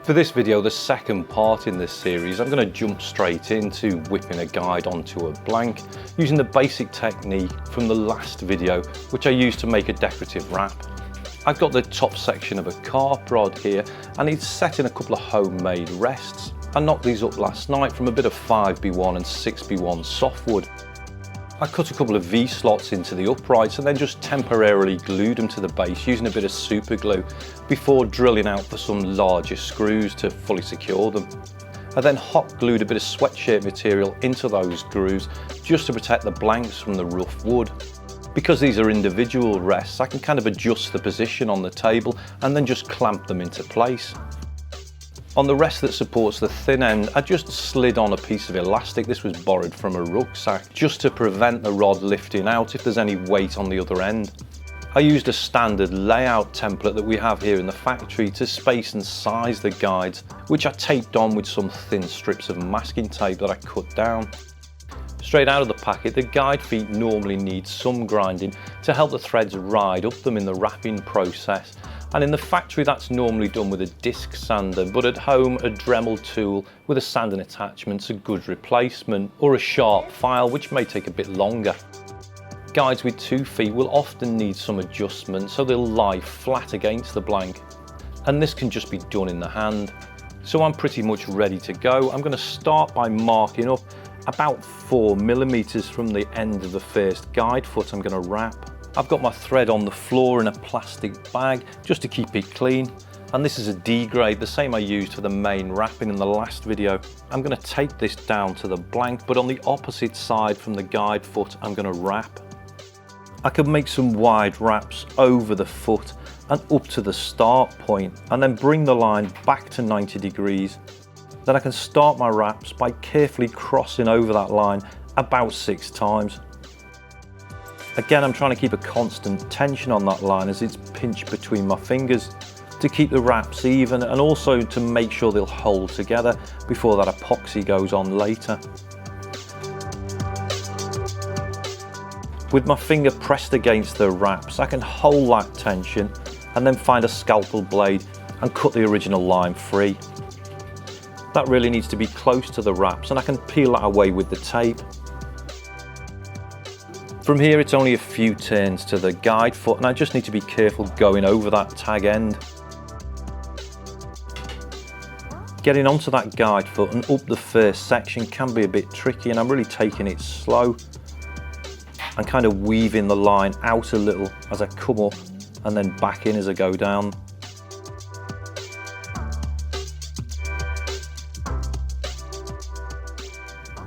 For this video, the second part in this series, I'm going to jump straight into whipping a guide onto a blank using the basic technique from the last video, which I used to make a decorative wrap. I've got the top section of a carp rod here and it's set in a couple of homemade rests. I knocked these up last night from a bit of 5B1 and 6B1 softwood. I cut a couple of V-slots into the uprights and then just temporarily glued them to the base using a bit of super glue before drilling out for some larger screws to fully secure them. I then hot glued a bit of sweatshirt material into those grooves just to protect the blanks from the rough wood. Because these are individual rests, I can kind of adjust the position on the table and then just clamp them into place. On the rest that supports the thin end, I just slid on a piece of elastic. This was borrowed from a rucksack, just to prevent the rod lifting out if there's any weight on the other end. I used a standard layout template that we have here in the factory to space and size the guides, which I taped on with some thin strips of masking tape that I cut down. Straight out of the packet, the guide feet normally need some grinding to help the threads ride up them in the wrapping process. And in the factory that's normally done with a disc sander, but at home a Dremel tool with a sanding attachment's a good replacement, or a sharp file which may take a bit longer. Guides with 2 feet will often need some adjustment so they'll lie flat against the blank, and this can just be done in the hand. So I'm pretty much ready to go. I'm going to start by marking up about 4mm from the end of the first guide foot I'm going to wrap. I've got my thread on the floor in a plastic bag just to keep it clean, and this is a D grade, the same I used for the main wrapping in the last video. I'm going to tape this down to the blank, but on the opposite side from the guide foot I'm going to wrap. I can make some wide wraps over the foot and up to the start point, and then bring the line back to 90 degrees. Then I can start my wraps by carefully crossing over that line about 6 times. Again, I'm trying to keep a constant tension on that line as it's pinched between my fingers to keep the wraps even, and also to make sure they'll hold together before that epoxy goes on later. With my finger pressed against the wraps, I can hold that tension and then find a scalpel blade and cut the original line free. That really needs to be close to the wraps, and I can peel that away with the tape. From here it's only a few turns to the guide foot, and I just need to be careful going over that tag end. Getting onto that guide foot and up the first section can be a bit tricky, and I'm really taking it slow and kind of weaving the line out a little as I come up and then back in as I go down.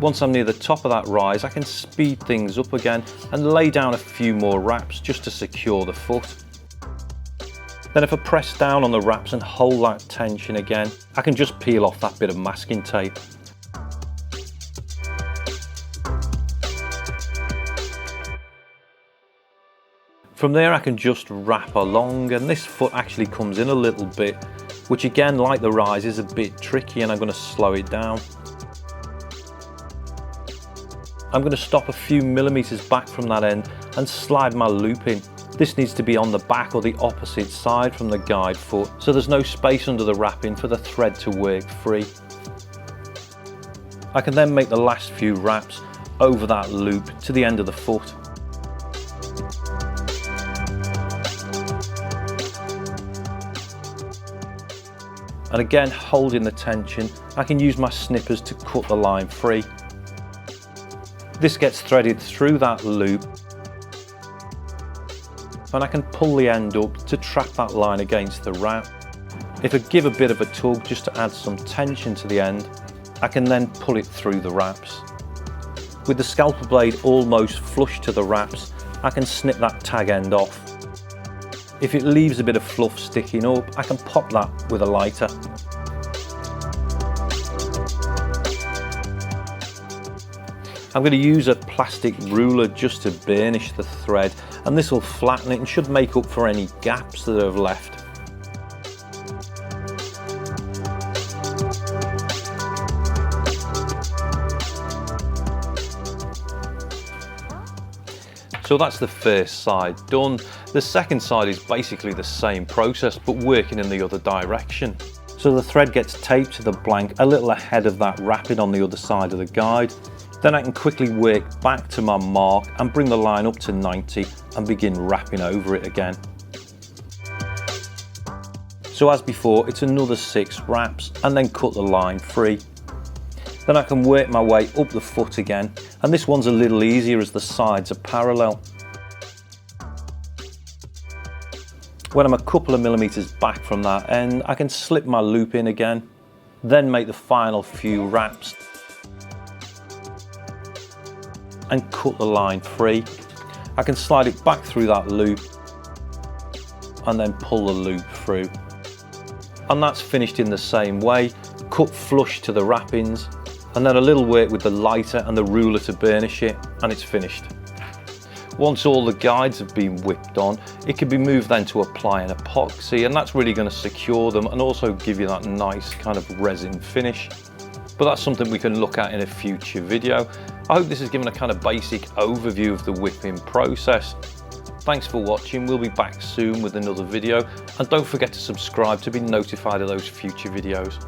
Once I'm near the top of that rise, I can speed things up again and lay down a few more wraps just to secure the foot. Then if I press down on the wraps and hold that tension again, I can just peel off that bit of masking tape. From there I can just wrap along, and this foot actually comes in a little bit, which again, like the rise, is a bit tricky, and I'm going to slow it down. I'm going to stop a few millimeters back from that end and slide my loop in. This needs to be on the back or the opposite side from the guide foot, so there's no space under the wrapping for the thread to work free. I can then make the last few wraps over that loop to the end of the foot. And again, holding the tension, I can use my snippers to cut the line free. This gets threaded through that loop, and I can pull the end up to trap that line against the wrap. If I give a bit of a tug just to add some tension to the end, I can then pull it through the wraps. With the scalpel blade almost flush to the wraps, I can snip that tag end off. If it leaves a bit of fluff sticking up, I can pop that with a lighter. I'm going to use a plastic ruler just to burnish the thread, and this will flatten it and should make up for any gaps that have left. So that's the first side done. The second side is basically the same process but working in the other direction. So the thread gets taped to the blank a little ahead of that wrapping on the other side of the guide. Then I can quickly work back to my mark and bring the line up to 90 and begin wrapping over it again. So as before, it's another 6 wraps and then cut the line free. Then I can work my way up the foot again, and this one's a little easier as the sides are parallel. When I'm a couple of millimeters back from that end, I can slip my loop in again, then make the final few wraps and cut the line free. I can slide it back through that loop and then pull the loop through. And that's finished in the same way, cut flush to the wrappings, and then a little work with the lighter and the ruler to burnish it, and it's finished. Once all the guides have been whipped on, it can be moved then to apply an epoxy, and that's really going to secure them and also give you that nice kind of resin finish. But that's something we can look at in a future video. I hope this has given a kind of basic overview of the whipping process. Thanks for watching. We'll be back soon with another video, and don't forget to subscribe to be notified of those future videos.